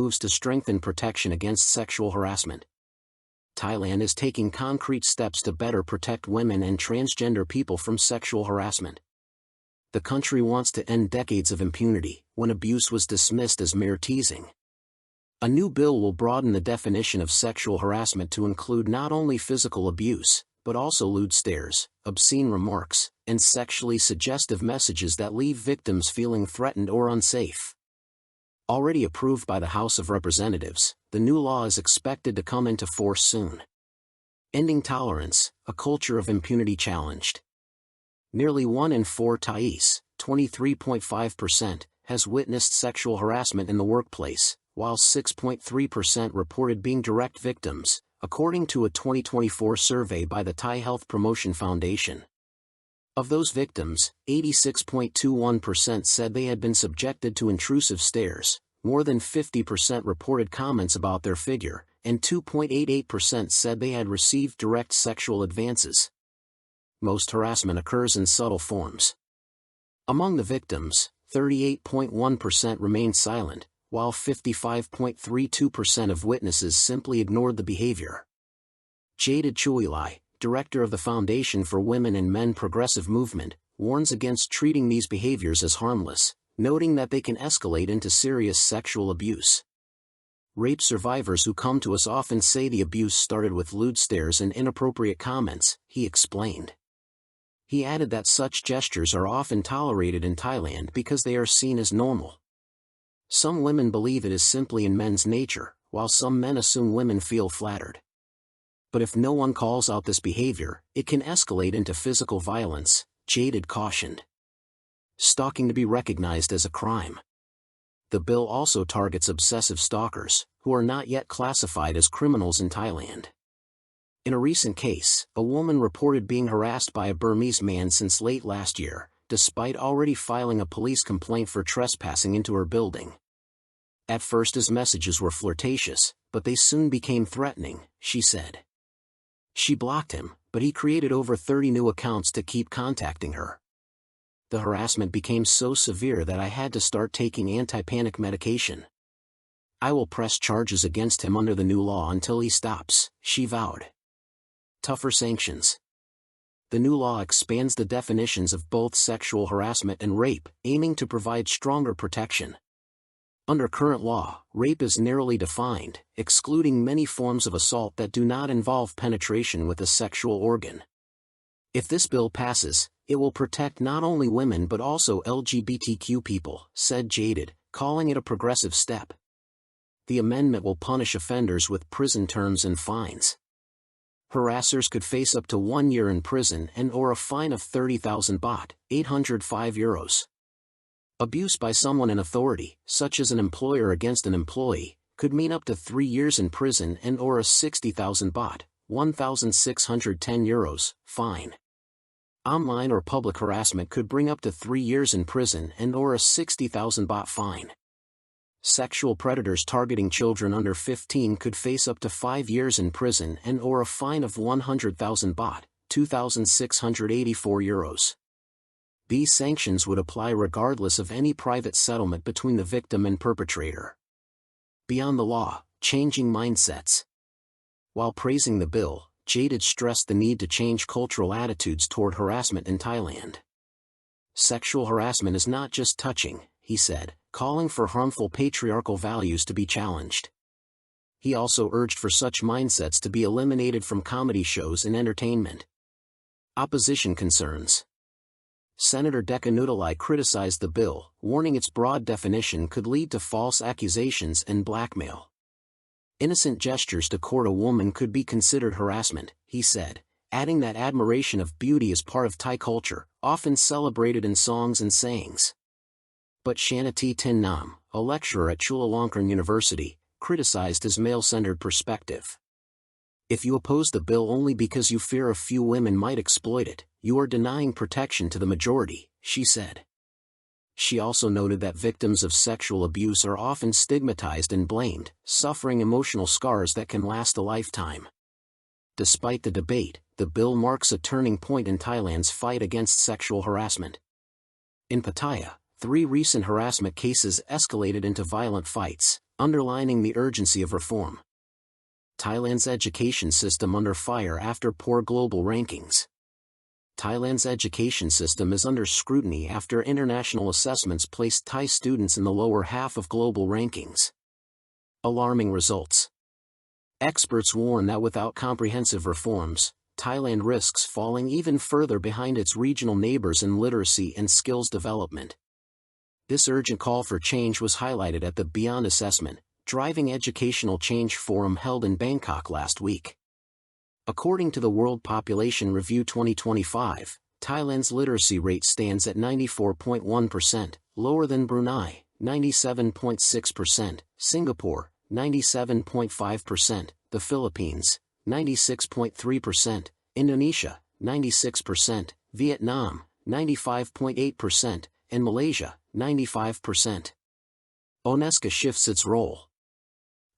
moves to strengthen protection against sexual harassment. Thailand is taking concrete steps to better protect women and transgender people from sexual harassment. The country wants to end decades of impunity, when abuse was dismissed as mere teasing. A new bill will broaden the definition of sexual harassment to include not only physical abuse, but also lewd stares, obscene remarks, and sexually suggestive messages that leave victims feeling threatened or unsafe. Already approved by the House of Representatives, the new law is expected to come into force soon. Ending tolerance, a culture of impunity challenged. Nearly 1 in 4 Thais, 23.5%, has witnessed sexual harassment in the workplace, while 6.3% reported being direct victims, according to a 2024 survey by the Thai Health Promotion Foundation. Of those victims, 86.21% said they had been subjected to intrusive stares, more than 50% reported comments about their figure, and 2.88% said they had received direct sexual advances. Most harassment occurs in subtle forms. Among the victims, 38.1% remained silent, while 55.32% of witnesses simply ignored the behavior. Jaded Chuilai, director of the Foundation for Women and Men Progressive Movement, warns against treating these behaviors as harmless, noting that they can escalate into serious sexual abuse. Rape survivors who come to us often say the abuse started with lewd stares and inappropriate comments, he explained. He added that such gestures are often tolerated in Thailand because they are seen as normal. Some women believe it is simply in men's nature, while some men assume women feel flattered. But if no one calls out this behavior, it can escalate into physical violence, Jaded cautioned. Stalking to be recognized as a crime. The bill also targets obsessive stalkers, who are not yet classified as criminals in Thailand. In a recent case, a woman reported being harassed by a Burmese man since late last year, despite already filing a police complaint for trespassing into her building. At first his messages were flirtatious, but they soon became threatening, she said. She blocked him, but he created over 30 new accounts to keep contacting her. The harassment became so severe that I had to start taking anti-panic medication. I will press charges against him under the new law until he stops, she vowed. Tougher sanctions. The new law expands the definitions of both sexual harassment and rape, aiming to provide stronger protection. Under current law, rape is narrowly defined, excluding many forms of assault that do not involve penetration with a sexual organ. If this bill passes, it will protect not only women but also LGBTQ people, said Jaded, calling it a progressive step. The amendment will punish offenders with prison terms and fines. Harassers could face up to 1 year in prison and/or a fine of 30,000 baht, €805. Abuse by someone in authority, such as an employer against an employee, could mean up to 3 years in prison and/or a 60,000 baht, €1,610, fine. Online or public harassment could bring up to 3 years in prison and/or a 60,000 baht fine. Sexual predators targeting children under 15 could face up to 5 years in prison and/or a fine of 100,000 baht, €2,684. These sanctions would apply regardless of any private settlement between the victim and perpetrator. Beyond the law, changing mindsets. While praising the bill, Jaded stressed the need to change cultural attitudes toward harassment in Thailand. Sexual harassment is not just touching, he said, calling for harmful patriarchal values to be challenged. He also urged for such mindsets to be eliminated from comedy shows and entertainment. Opposition concerns. Senator Deka Nudalai criticized the bill, warning its broad definition could lead to false accusations and blackmail. Innocent gestures to court a woman could be considered harassment, he said, adding that admiration of beauty is part of Thai culture, often celebrated in songs and sayings. But Shanati Tin Nam, a lecturer at Chulalongkorn University, criticized his male-centered perspective. If you oppose the bill only because you fear a few women might exploit it, you are denying protection to the majority, she said. She also noted that victims of sexual abuse are often stigmatized and blamed, suffering emotional scars that can last a lifetime. Despite the debate, the bill marks a turning point in Thailand's fight against sexual harassment. In Pattaya, 3 recent harassment cases escalated into violent fights, underlining the urgency of reform. Thailand's education system under fire after poor global rankings. Thailand's education system is under scrutiny after international assessments placed Thai students in the lower half of global rankings. Alarming results. Experts warn that without comprehensive reforms, Thailand risks falling even further behind its regional neighbors in literacy and skills development. This urgent call for change was highlighted at the Beyond Assessment, Driving Educational Change Forum held in Bangkok last week. According to the World Population Review 2025, Thailand's literacy rate stands at 94.1%, lower than Brunei, 97.6%, Singapore, 97.5%, the Philippines, 96.3%, Indonesia, 96%, Vietnam, 95.8%, and Malaysia, 95%. UNESCO shifts its role.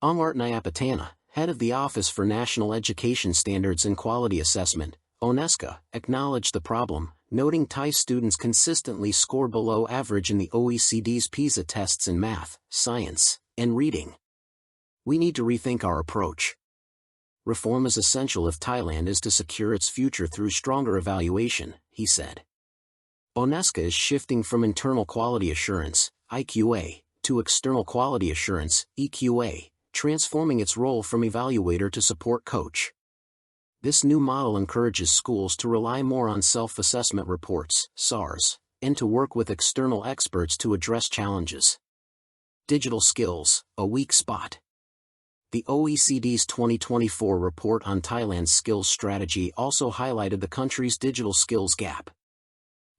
Ongart Nyapatana, head of the Office for National Education Standards and Quality Assessment, UNESCO, acknowledged the problem, noting Thai students consistently score below average in the OECD's PISA tests in math, science, and reading. We need to rethink our approach. Reform is essential if Thailand is to secure its future through stronger evaluation, he said. UNESCO is shifting from internal quality assurance, IQA, to external quality assurance, EQA, transforming its role from evaluator to support coach. This new model encourages schools to rely more on self-assessment reports, SARs, and to work with external experts to address challenges. Digital skills, a weak spot. The OECD's 2024 report on Thailand's skills strategy also highlighted the country's digital skills gap.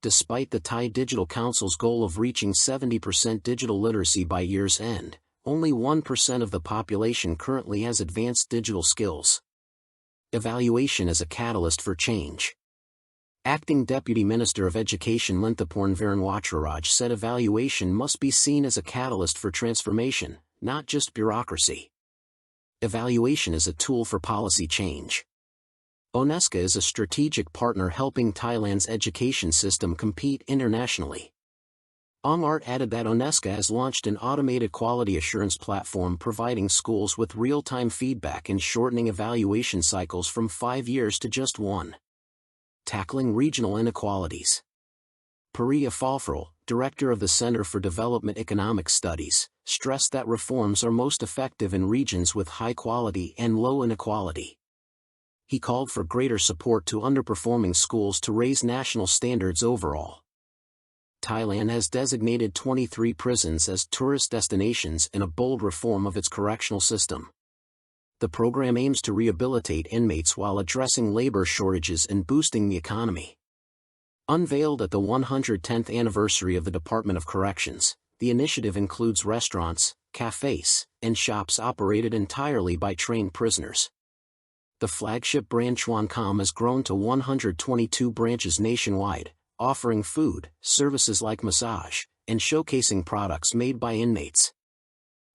Despite the Thai Digital Council's goal of reaching 70% digital literacy by year's end, only 1% of the population currently has advanced digital skills. Evaluation as a catalyst for change. Acting Deputy Minister of Education Linthapurn Varanwacharaj said evaluation must be seen as a catalyst for transformation, not just bureaucracy. Evaluation is a tool for policy change. UNESCO is a strategic partner helping Thailand's education system compete internationally. Ongart added that UNESCO has launched an automated quality assurance platform providing schools with real-time feedback and shortening evaluation cycles from 5 years to just 1. Tackling regional inequalities. Priya Falfral, director of the Center for Development Economic Studies, stressed that reforms are most effective in regions with high quality and low inequality. He called for greater support to underperforming schools to raise national standards overall. Thailand has designated 23 prisons as tourist destinations in a bold reform of its correctional system. The program aims to rehabilitate inmates while addressing labor shortages and boosting the economy. Unveiled at the 110th anniversary of the Department of Corrections, the initiative includes restaurants, cafes, and shops operated entirely by trained prisoners. The flagship brand Chuancom has grown to 122 branches nationwide, offering food, services like massage, and showcasing products made by inmates.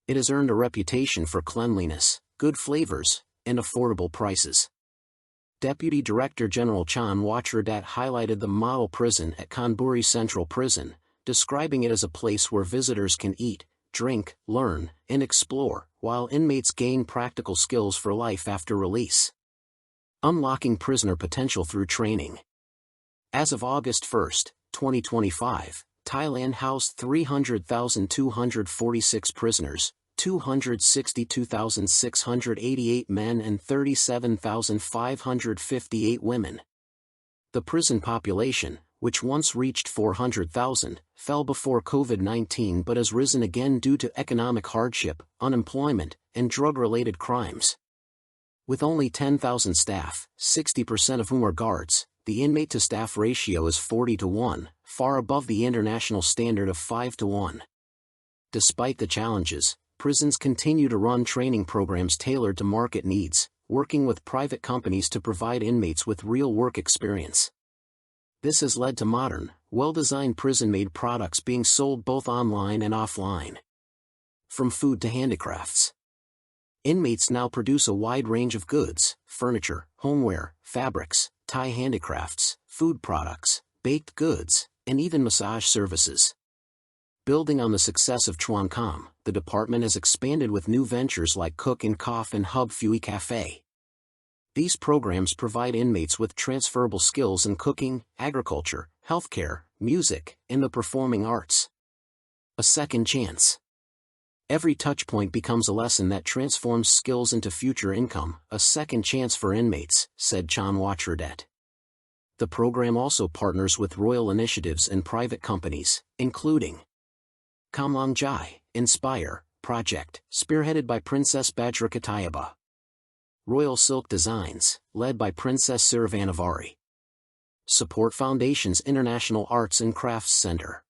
It has earned a reputation for cleanliness, good flavors, and affordable prices. Deputy Director General Chan Wachradat highlighted the model prison at Kanburi Central Prison, describing it as a place where visitors can eat, drink, learn, and explore, while inmates gain practical skills for life after release. Unlocking prisoner potential through training. As of August 1, 2025, Thailand housed 300,246 prisoners, 262,688 men and 37,558 women. The prison population, which once reached 400,000, fell before COVID-19 but has risen again due to economic hardship, unemployment, and drug-related crimes. With only 10,000 staff, 60% of whom are guards, the inmate-to-staff ratio is 40-1, far above the international standard of 5-1. Despite the challenges, prisons continue to run training programs tailored to market needs, working with private companies to provide inmates with real work experience. This has led to modern, well-designed prison-made products being sold both online and offline. From food to handicrafts. Inmates now produce a wide range of goods, furniture, homeware, fabrics, Thai handicrafts, food products, baked goods, and even massage services. Building on the success of Chuan Com, the department has expanded with new ventures like Cook and Cough and Hub Fui Cafe. These programs provide inmates with transferable skills in cooking, agriculture, healthcare, music, and the performing arts. A second chance. Every touchpoint becomes a lesson that transforms skills into future income, a second chance for inmates, said Chan Watradet. The program also partners with royal initiatives and private companies, including Kamlang Jai, Inspire, project, spearheaded by Princess Bajrakatayaba. Royal Silk Designs, led by Princess Sirivanavari. Support Foundation's International Arts and Crafts Center.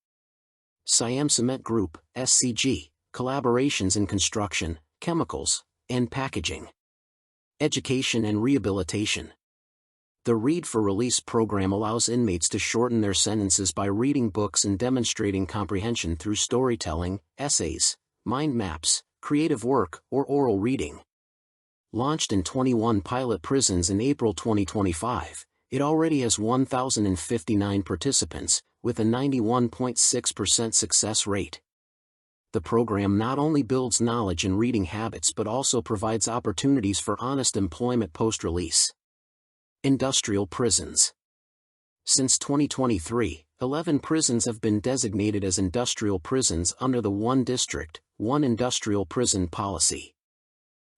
Siam Cement Group, SCG, collaborations in construction, chemicals, and packaging. Education and rehabilitation. The Read for Release program allows inmates to shorten their sentences by reading books and demonstrating comprehension through storytelling, essays, mind maps, creative work, or oral reading. Launched in 21 pilot prisons in April 2025, it already has 1,059 participants, with a 91.6% success rate. The program not only builds knowledge and reading habits but also provides opportunities for honest employment post-release. Industrial prisons. Since 2023, 11 prisons have been designated as industrial prisons under the One District, One Industrial Prison policy.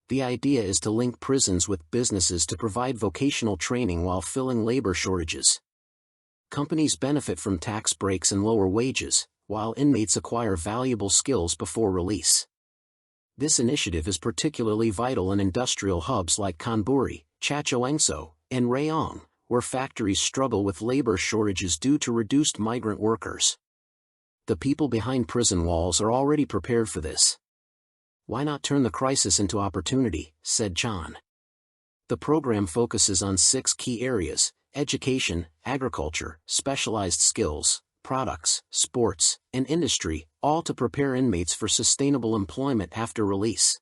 The idea is to link prisons with businesses to provide vocational training while filling labor shortages. Companies benefit from tax breaks and lower wages, while inmates acquire valuable skills before release. This initiative is particularly vital in industrial hubs like Kanburi, Chachoengsao, and Rayong, where factories struggle with labor shortages due to reduced migrant workers. The people behind prison walls are already prepared for this. Why not turn the crisis into opportunity, said Chan. The program focuses on 6 key areas: education, agriculture, specialized skills, products, sports, and industry, all to prepare inmates for sustainable employment after release.